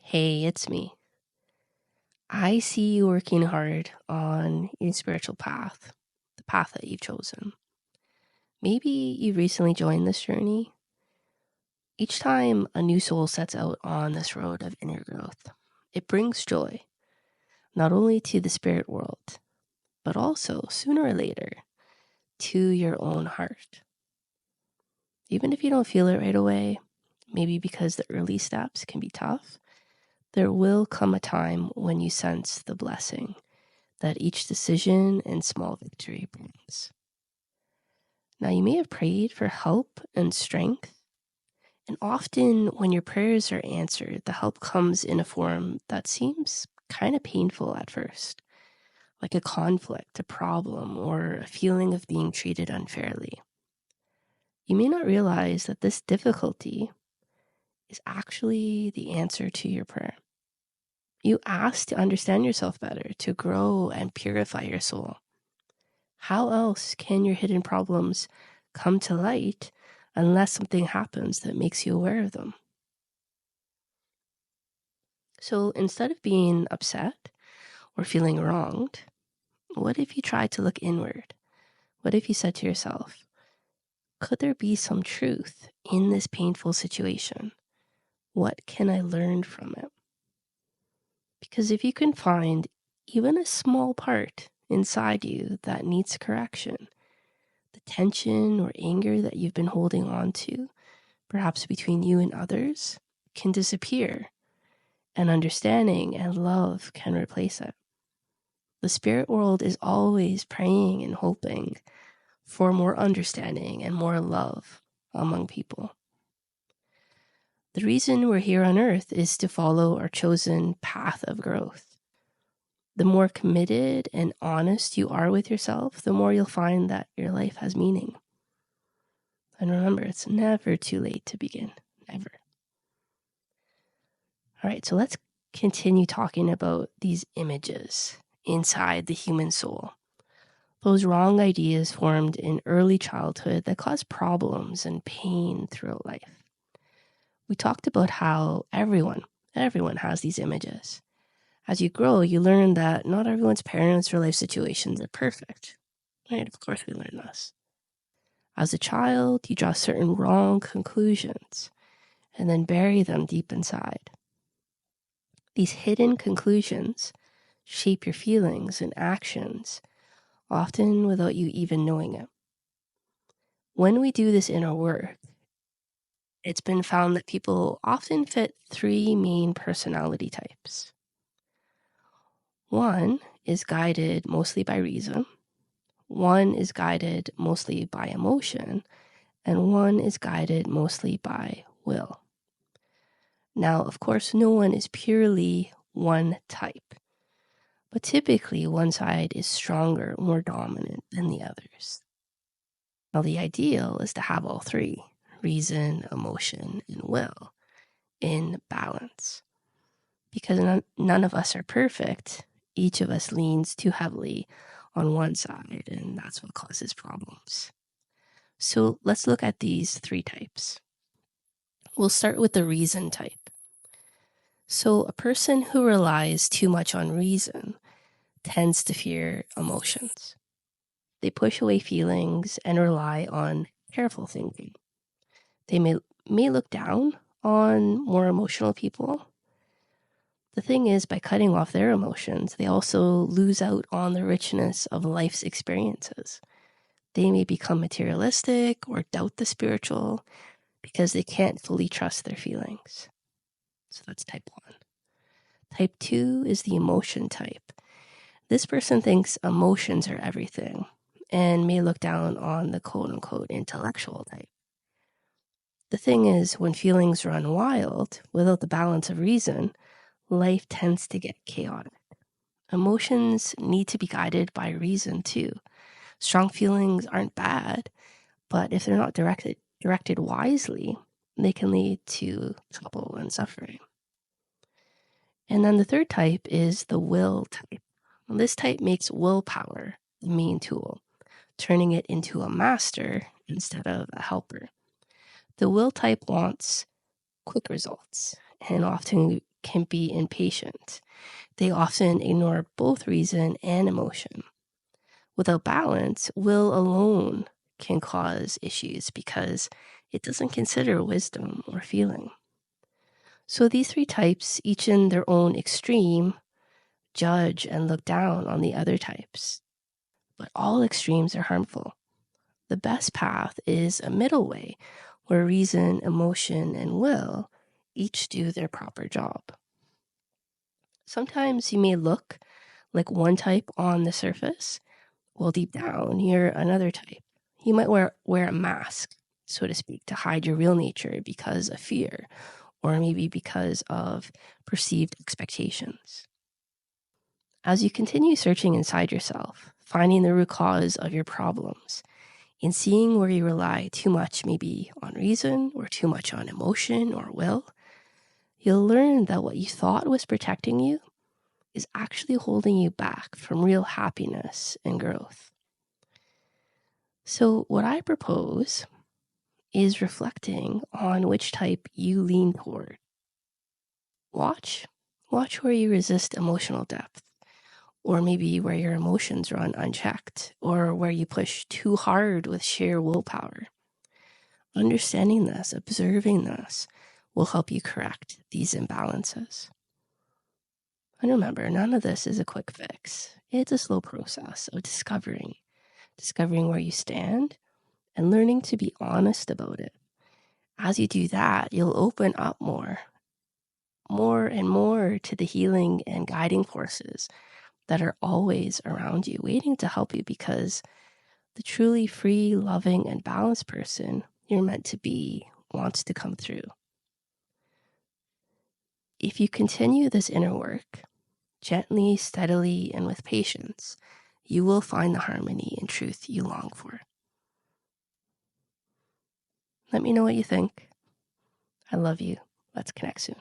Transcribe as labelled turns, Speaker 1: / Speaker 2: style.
Speaker 1: Hey, it's me. I see you working hard on your spiritual path, the path that you've chosen. Maybe you recently joined this journey. Each time a new soul sets out on this road of inner growth, it brings joy, not only to the spirit world, but also sooner or later to your own heart. Even if you don't feel it right away, maybe because the early steps can be tough, there will come a time when you sense the blessing that each decision and small victory brings. Now, you may have prayed for help and strength, and often when your prayers are answered, the help comes in a form that seems kind of painful at first, like a conflict, a problem, or a feeling of being treated unfairly. You may not realize that this difficulty is actually the answer to your prayer. You ask to understand yourself better, to grow and purify your soul. How else can your hidden problems come to light unless something happens that makes you aware of them? So instead of being upset or feeling wronged, what if you tried to look inward? What if you said to yourself, could there be some truth in this painful situation? What can I learn from it? Because if you can find even a small part inside you that needs correction, the tension or anger that you've been holding on to, perhaps between you and others, can disappear, and understanding and love can replace it. The spirit world is always praying and hoping for more understanding and more love among people. The reason we're here on earth is to follow our chosen path of growth. The more committed and honest you are with yourself, the more you'll find that your life has meaning. And remember, it's never too late to begin. Never. All right, so let's continue talking about these images inside the human soul. Those wrong ideas formed in early childhood that cause problems and pain throughout life. We talked about how everyone has these images. As you grow, you learn that not everyone's parents or life situations are perfect. Right? Of course we learn this. As a child, you draw certain wrong conclusions and then bury them deep inside. These hidden conclusions shape your feelings and actions, often without you even knowing it. When we do this inner work, it's been found that people often fit three main personality types. One is guided mostly by reason, one is guided mostly by emotion, and one is guided mostly by will. Now, of course, no one is purely one type, but typically one side is stronger, more dominant than the others. Now, the ideal is to have all three, reason, emotion, and will, in balance. Because none of us are perfect, each of us leans too heavily on one side, and that's what causes problems. So let's look at these three types. We'll start with the reason type. So a person who relies too much on reason tends to fear emotions. They push away feelings and rely on careful thinking. They may look down on more emotional people. The thing is, by cutting off their emotions, they also lose out on the richness of life's experiences. They may become materialistic or doubt the spiritual because they can't fully trust their feelings. So that's type 1. Type 2 is the emotion type. This person thinks emotions are everything and may look down on the quote-unquote intellectual type. The thing is, when feelings run wild without the balance of reason, life tends to get chaotic. Emotions need to be guided by reason too. Strong feelings aren't bad, but if they're not directed wisely, they can lead to trouble and suffering. And then the third type is the will type. This type makes willpower the main tool, turning it into a master instead of a helper. The will type wants quick results and often can be impatient. They often ignore both reason and emotion. Without balance, will alone can cause issues because it doesn't consider wisdom or feeling. So these three types, each in their own extreme, judge and look down on the other types. But all extremes are harmful. The best path is a middle way where reason, emotion, and will each do their proper job. Sometimes you may look like one type on the surface, while deep down you're another type. You might wear a mask, so to speak, to hide your real nature because of fear, or maybe because of perceived expectations. As you continue searching inside yourself, finding the root cause of your problems, and seeing where you rely too much maybe on reason or too much on emotion or will, you'll learn that what you thought was protecting you is actually holding you back from real happiness and growth. So what I propose is reflecting on which type you lean toward. Watch where you resist emotional depth, or maybe where your emotions run unchecked, or where you push too hard with sheer willpower. Understanding this, observing this, will help you correct these imbalances. And remember, none of this is a quick fix. It's a slow process of discovering where you stand and learning to be honest about it. As you do that, you'll open up more and more to the healing and guiding forces that are always around you, waiting to help you, because the truly free, loving, and balanced person you're meant to be wants to come through. If you continue this inner work, gently, steadily, and with patience, you will find the harmony and truth you long for. Let me know what you think. I love you. Let's connect soon.